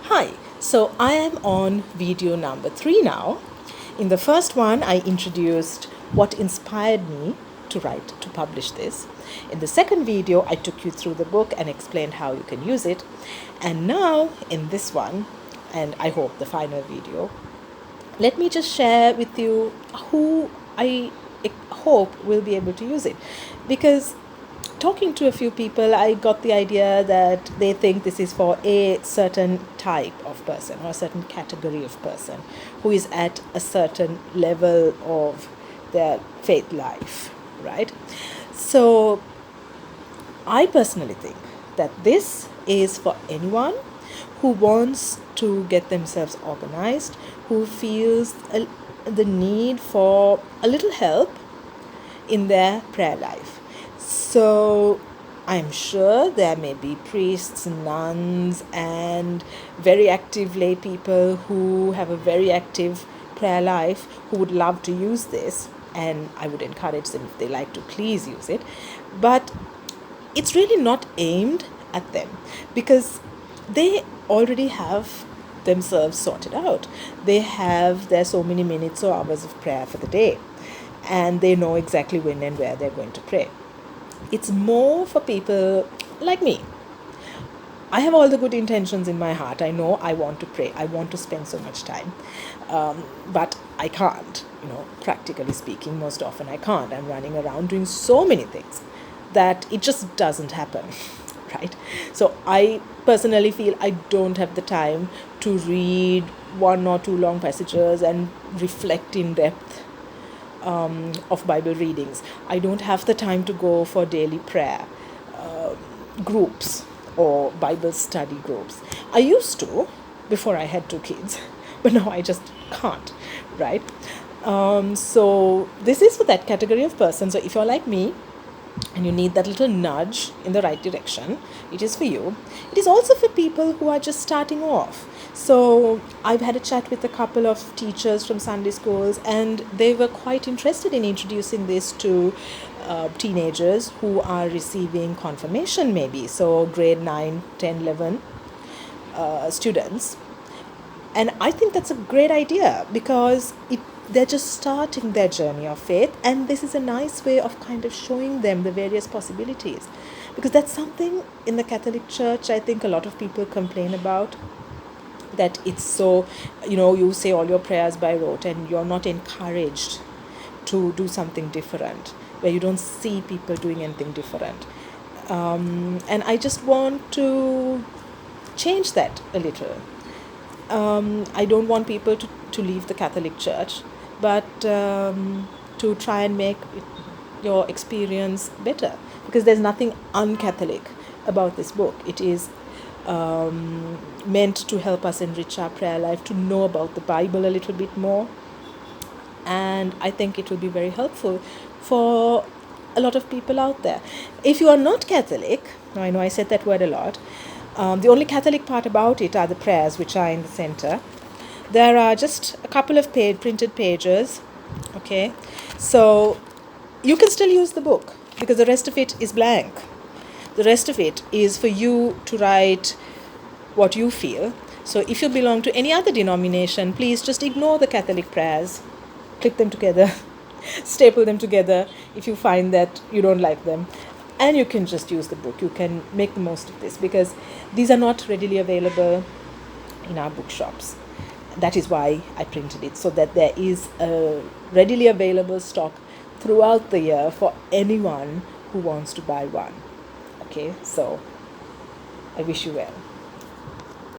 Hi, so I am on video number 3 now. In the first one, I introduced what inspired me to publish this. In the second video, I took you through the book and explained how you can use it. And now, in this one, and I hope the final video, let me just share with you who I hope will be able to use it. Because talking to a few people, I got the idea that they think this is for a certain type of person or a certain category of person who is at a certain level of their faith life, right? So I personally think that this is for anyone who wants to get themselves organized, who feels the need for a little help in their prayer life. So I'm sure there may be priests, nuns, and very active lay people who have a very active prayer life who would love to use this, and I would encourage them, if they like to, please use it. But it's really not aimed at them because they already have themselves sorted out. They have their so many minutes or hours of prayer for the day, and they know exactly when and where they're going to pray. It's more for people like me. I have all the good intentions in my heart. I know I want to pray. I want to spend so much time. But I can't, practically speaking, most often I can't. I'm running around doing so many things that it just doesn't happen, right? So I personally feel I don't have the time to read one or two long passages and reflect in depth of Bible readings. I don't have the time to go for daily prayer groups or Bible study groups. I used to before I had 2 kids, but now I just can't, right? So this is for that category of person. So if you're like me and you need that little nudge in the right direction, it is for you. It is also for people who are just starting off. So I've had a chat with a couple of teachers from Sunday schools, and they were quite interested in introducing this to teenagers who are receiving confirmation, maybe. So grade 9, 10, 11 students. And I think that's a great idea because they're just starting their journey of faith, and this is a nice way of kind of showing them the various possibilities. Because that's something in the Catholic Church I think a lot of people complain about, that it's so, you say all your prayers by rote and you're not encouraged to do something different, where you don't see people doing anything different. And I just want to change that a little. I don't want people to leave the Catholic Church, but to try and make your experience better, because there's nothing un-Catholic about this book. It is meant to help us enrich our prayer life, to know about the Bible a little bit more, and I think it will be very helpful for a lot of people out there. If you are not Catholic, I know I said that word a lot, the only Catholic part about it are the prayers, which are in the center. There are just a couple of printed pages, okay? So you can still use the book because the rest of it is blank. The rest of it is for you to write what you feel. So if you belong to any other denomination, please just ignore the Catholic prayers, clip them together, staple them together if you find that you don't like them. And you can just use the book. You can make the most of this because these are not readily available in our bookshops. That is why I printed it, so that there is a readily available stock throughout the year for anyone who wants to buy one. Okay, so I wish you well.